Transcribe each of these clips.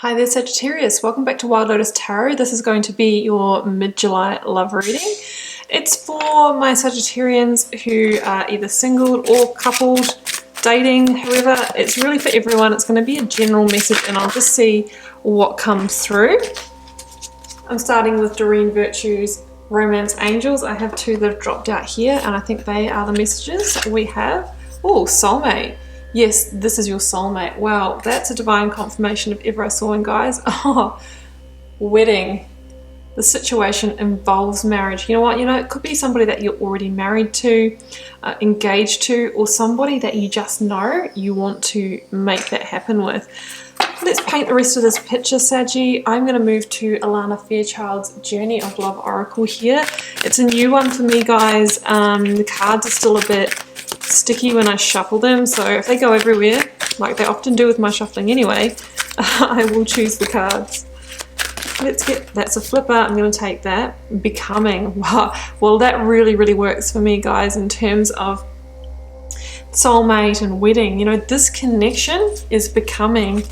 Hi there, Sagittarius. Welcome back to Wild Lotus Tarot. This is going to be your mid-July love reading. It's for my Sagittarians who are either single or coupled, dating, however. It's really for everyone. It's going to be a general message and I'll just see what comes through. I'm starting with Doreen Virtue's Romance Angels. I have two that have dropped out here and I think they are the messages we have. Oh, soulmate. Yes, this is your soulmate. Wow, that's a divine confirmation if ever I saw one, guys. Oh, wedding. The situation involves marriage. You know what? It could be somebody that you're already married to, engaged to, or somebody that you just know you want to make that happen with. Let's paint the rest of this picture, Saggy. I'm going to move to Alana Fairchild's Journey of Love Oracle here. It's a new one for me, guys. The cards are still a bit sticky when I shuffle them, so if they go everywhere, like they often do with my shuffling anyway, I will choose the cards. That's a flipper. I'm going to take that. Becoming. Wow. Well, that really works for me, guys, in terms of soulmate and wedding. This connection is becoming.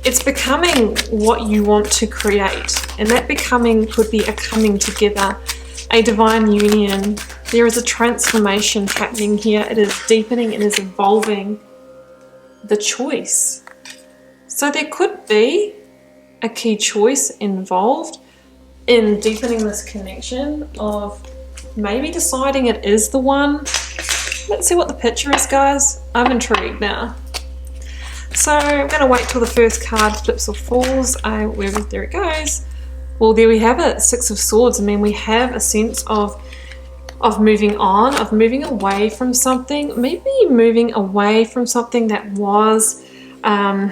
It's becoming what you want to create, and that becoming could be a coming together, a divine union. There is a transformation happening here. It is deepening, it is evolving. The choice. So there could be a key choice involved in deepening this connection of maybe deciding it is the one. Let's see what the picture is, guys. I'm intrigued now. So I'm going to wait till the first card flips or falls. There it goes. Well, there we have it. Six of Swords. I mean, we have a sense of moving on, of moving away from something, maybe moving away from something that was a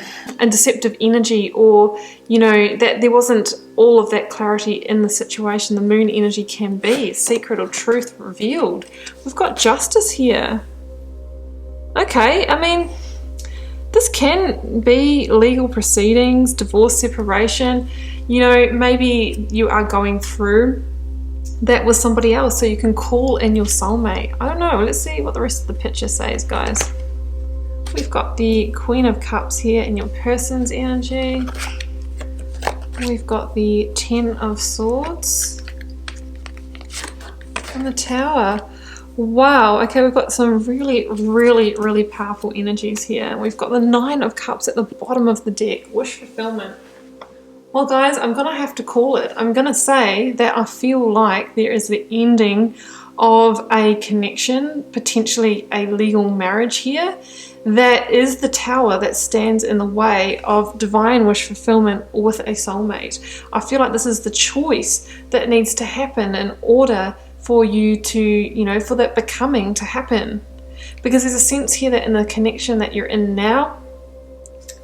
deceptive energy, or that there wasn't all of that clarity in the situation. The moon energy can be secret or truth revealed. We've got Justice here. Okay, I mean, this can be legal proceedings, divorce, separation. Maybe you are going through that with somebody else, so you can call in your soulmate. I don't know. Let's see what the rest of the picture says, guys. We've got the Queen of Cups here in your person's energy. We've got the Ten of Swords and the Tower. Wow, okay, we've got some really powerful energies here. We've got the Nine of Cups at the bottom of the deck. Wish fulfillment. Well, guys, I'm going to have to call it. I'm going to say that I feel like there is the ending of a connection, potentially a legal marriage here. That is the Tower that stands in the way of divine wish fulfillment with a soulmate. I feel like this is the choice that needs to happen in order for you to, for that becoming to happen. Because there's a sense here that in the connection that you're in now,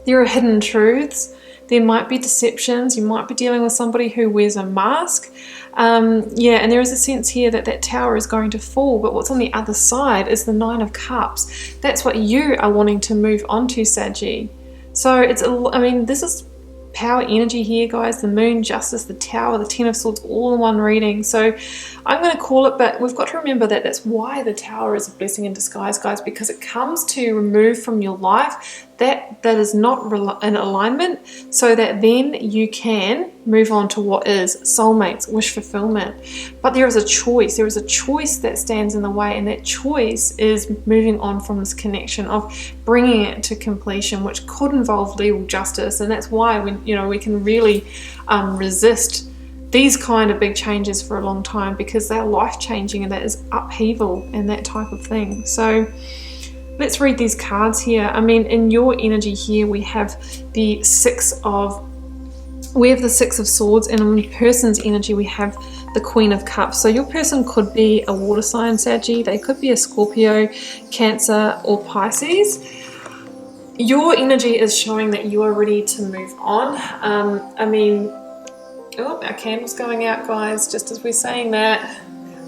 there are hidden truths. There might be deceptions. You might be dealing with somebody who wears a mask. And there is a sense here that that Tower is going to fall. But what's on the other side is the Nine of Cups. That's what you are wanting to move on to, Saggy. So this is power energy here, guys. The Moon, Justice, the Tower, the Ten of Swords, all in one reading. So I'm going to call it, but we've got to remember that that's why the Tower is a blessing in disguise, guys, because it comes to remove from your life that is not in alignment, so that then you can move on to what is soulmates, wish fulfillment. But there is a choice. There is a choice that stands in the way, and that choice is moving on from this connection, of bringing it to completion, which could involve legal justice. And that's why we can really resist these kind of big changes for a long time, because they're life-changing and that is upheaval and that type of thing. So let's read these cards here. I mean, in your energy here, we have the Six of Swords, and in the person's energy, we have the Queen of Cups. So your person could be a water sign, Saggy. They could be a Scorpio, Cancer, or Pisces. Your energy is showing that you are ready to move on. Our candle's going out, guys, just as we're saying that.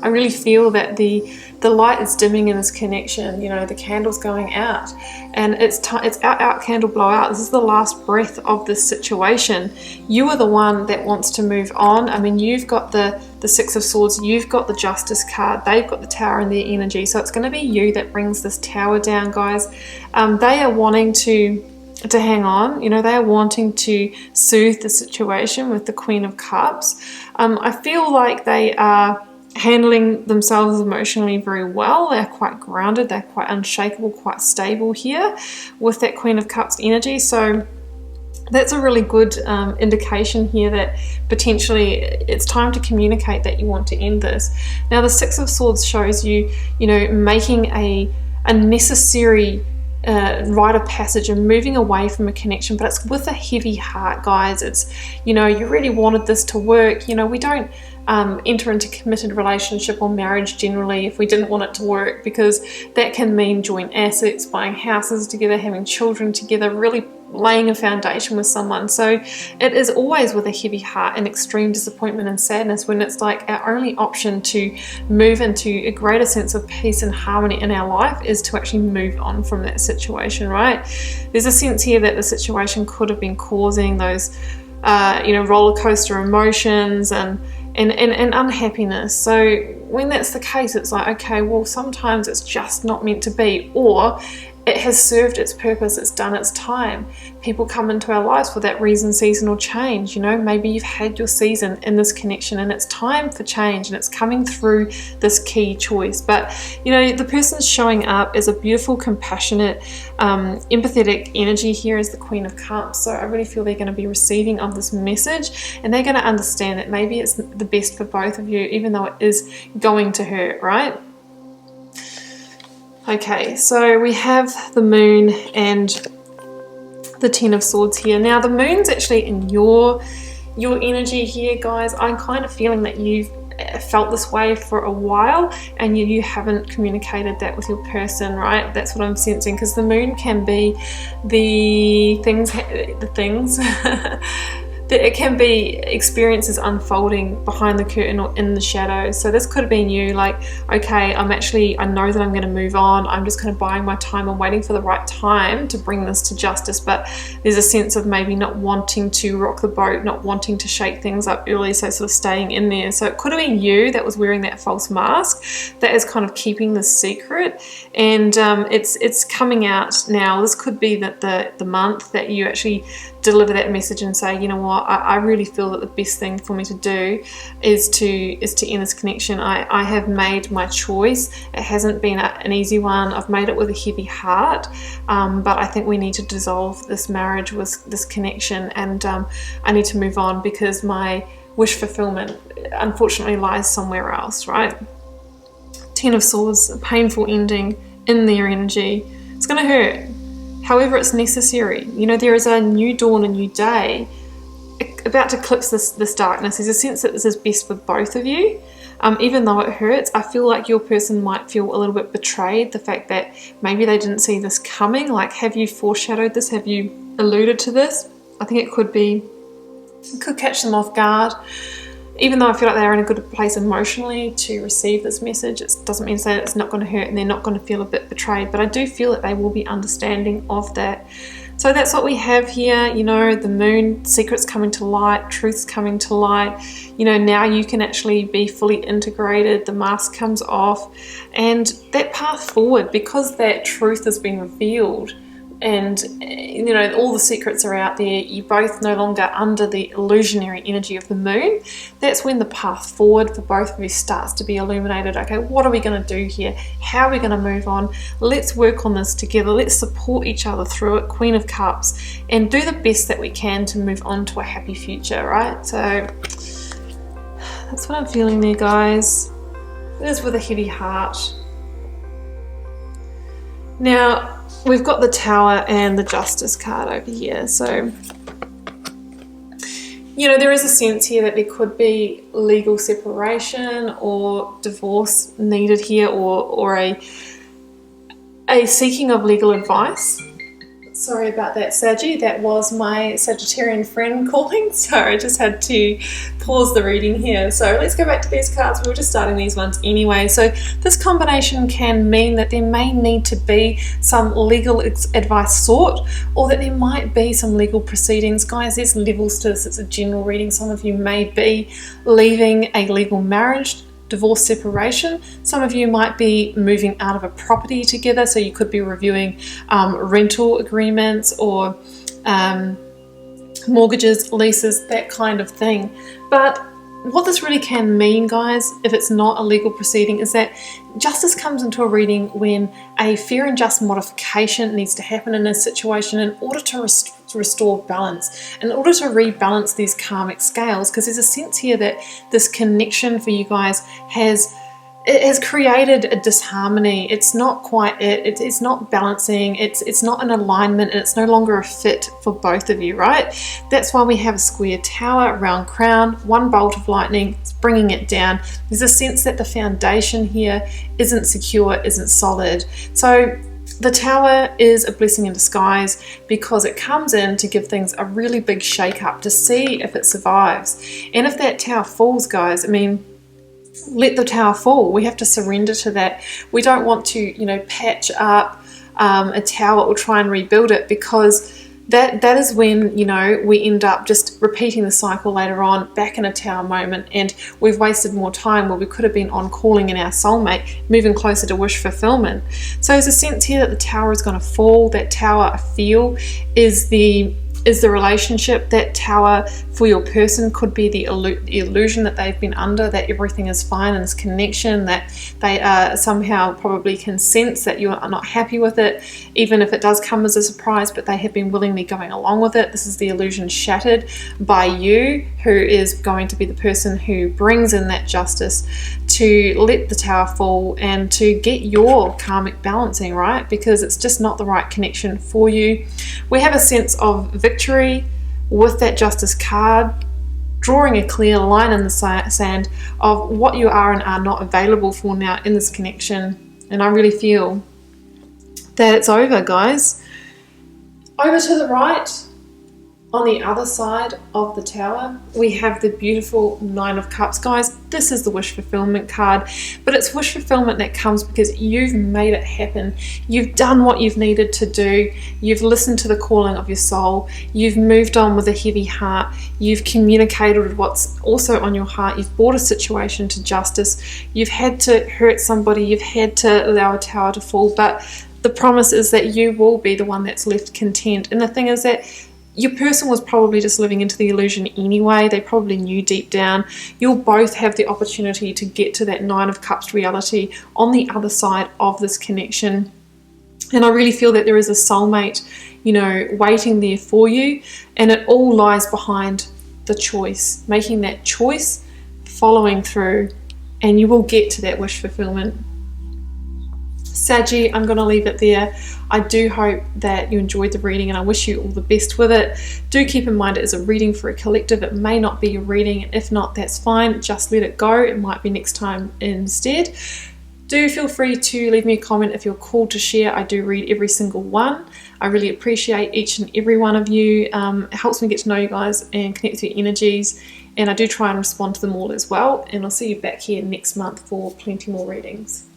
I really feel that the light is dimming in this connection. The candle's going out, and it's out, candle, blow out. This is the last breath of this situation. You are the one that wants to move on. I mean, you've got the Six of Swords, you've got the Justice card, they've got the Tower in their energy. So it's going to be you that brings this Tower down, guys. They are wanting to to hang on. You know, they are wanting to soothe the situation with the Queen of Cups. I feel like they are handling themselves emotionally very well. They're quite grounded, they're quite unshakable, quite stable here with that Queen of Cups energy. So that's a really good indication here that potentially it's time to communicate that you want to end this. Now the Six of Swords shows you, you know, making a necessary rite of passage and moving away from a connection, but it's with a heavy heart, guys. It's, you know, you really wanted this to work. You know, we don't enter into committed relationship or marriage generally if we didn't want it to work, because that can mean joint assets, buying houses together, having children together, really laying a foundation with someone. So it is always with a heavy heart and extreme disappointment and sadness when it's like our only option to move into a greater sense of peace and harmony in our life is to actually move on from that situation, right? There's a sense here that the situation could have been causing those you know, roller coaster emotions and unhappiness. So when that's the case, it's like, okay, well, sometimes it's just not meant to be, or it has served its purpose, it's done its time. People come into our lives for that reason, season, or change. You know, maybe you've had your season in this connection and it's time for change and it's coming through this key choice. But, you know, the person's showing up as a beautiful, compassionate, empathetic energy here as the Queen of Cups. So I really feel they're going to be receiving of this message and they're going to understand that maybe it's the best for both of you, even though it is going to hurt, right? Okay, so we have the Moon and the Ten of Swords here. Now the Moon's actually in your energy here, guys. I'm kind of feeling that you've felt this way for a while and you haven't communicated that with your person, right? That's what I'm sensing, because the Moon can be the things that it can be experiences unfolding behind the curtain or in the shadows. So this could have been you, like, okay, I know that I'm going to move on. I'm just kind of biding my time and waiting for the right time to bring this to justice. But there's a sense of maybe not wanting to rock the boat, not wanting to shake things up early, so sort of staying in there. So it could have been you that was wearing that false mask that is kind of keeping this secret, and it's coming out now. This could be that the month that you actually deliver that message and say, you know what, I really feel that the best thing for me to do is to end this connection. I have made my choice. It hasn't been an easy one. I've made it with a heavy heart, but I think we need to dissolve this marriage with this connection, and I need to move on because my wish fulfillment unfortunately lies somewhere else, right? Ten of Swords, a painful ending in their energy. It's going to hurt. However, it's necessary. You know, there is a new dawn, a new day about to eclipse this darkness. There's a sense that this is best for both of you. Even though it hurts, I feel like your person might feel a little bit betrayed. The fact that maybe they didn't see this coming. Like, have you foreshadowed this? Have you alluded to this? I think it could catch them off guard. Even though I feel like they're in a good place emotionally to receive this message, it doesn't mean to say that it's not going to hurt and they're not going to feel a bit betrayed, but I do feel that they will be understanding of that. So that's what we have here, you know, the Moon, secrets coming to light, truths coming to light. You know, now you can actually be fully integrated, the mask comes off, and that path forward, because that truth has been revealed, and you know, all the secrets are out there, you both no longer under the illusionary energy of the Moon. That's when the path forward for both of you starts to be illuminated. Okay, what are we going to do here? How are we going to move on? Let's work on this together. Let's support each other through it, Queen of Cups, and do the best that we can to move on to a happy future, right? So that's what I'm feeling there, guys. It is with a heavy heart. Now, we've got the Tower and the Justice card over here. So, you know, there is a sense here that there could be legal separation or divorce needed here, or a seeking of legal advice. Sorry about that, Saggy. That was my Sagittarian friend calling, so I just had to pause the reading here. So let's go back to these cards. We were just starting these ones anyway. So this combination can mean that there may need to be some legal advice sought, or that there might be some legal proceedings. Guys, there's levels to this. It's a general reading. Some of you may be leaving a legal marriage, divorce, separation. Some of you might be moving out of a property together, so you could be reviewing rental agreements or mortgages, leases, that kind of thing. But what this really can mean, guys, if it's not a legal proceeding, is that justice comes into a reading when a fair and just modification needs to happen in a situation in order to restore balance, in order to rebalance these karmic scales, because there's a sense here that this connection for you guys has created a disharmony. It's not quite it's not balancing, it's not an alignment, and it's no longer a fit for both of you, right? That's why we have a square tower, round crown, one bolt of lightning, it's bringing it down. There's a sense that the foundation here isn't secure, isn't solid. So the tower is a blessing in disguise because it comes in to give things a really big shake up to see if it survives. And if that tower falls, guys, I mean, let the tower fall. We have to surrender to that. We don't want to, you know, patch up a tower or try and rebuild it, because that is when, you know, we end up just repeating the cycle later on, back in a tower moment, and we've wasted more time where we could have been on calling in our soulmate, moving closer to wish fulfillment. So there's a sense here that the tower is going to fall. That tower, I feel, is the relationship. That tower for your person could be the illusion that they've been under, that everything is fine in this connection, that they somehow probably can sense that you are not happy with it, even if it does come as a surprise, but they have been willingly going along with it. This is the illusion shattered by you, who is going to be the person who brings in that justice to let the tower fall and to get your karmic balancing, right? Because it's just not the right connection for you. We have a sense of victory with that justice card, drawing a clear line in the sand of what you are and are not available for now in this connection. And I really feel that it's over, guys. Over to the right, on the other side of the tower, we have the beautiful Nine of Cups. Guys, this is the wish fulfillment card, but it's wish fulfillment that comes because you've made it happen. You've done what you've needed to do. You've listened to the calling of your soul. You've moved on with a heavy heart. You've communicated with what's also on your heart. You've brought a situation to justice. You've had to hurt somebody. You've had to allow a tower to fall, but the promise is that you will be the one that's left content. And the thing is that your person was probably just living into the illusion anyway. They probably knew deep down. You'll both have the opportunity to get to that Nine of Cups reality on the other side of this connection. And I really feel that there is a soulmate, you know, waiting there for you. And it all lies behind the choice, making that choice, following through, and you will get to that wish fulfillment. Saggy, I'm going to leave it there. I do hope that you enjoyed the reading, and I wish you all the best with it. Do keep in mind it is a reading for a collective. It may not be your reading, and if not, that's fine. Just let it go. It might be next time instead. Do feel free to leave me a comment if you're called to share. I do read every single one. I really appreciate each and every one of you. It helps me get to know you guys and connect with your energies, and I do try and respond to them all as well. And I'll see you back here next month for plenty more readings.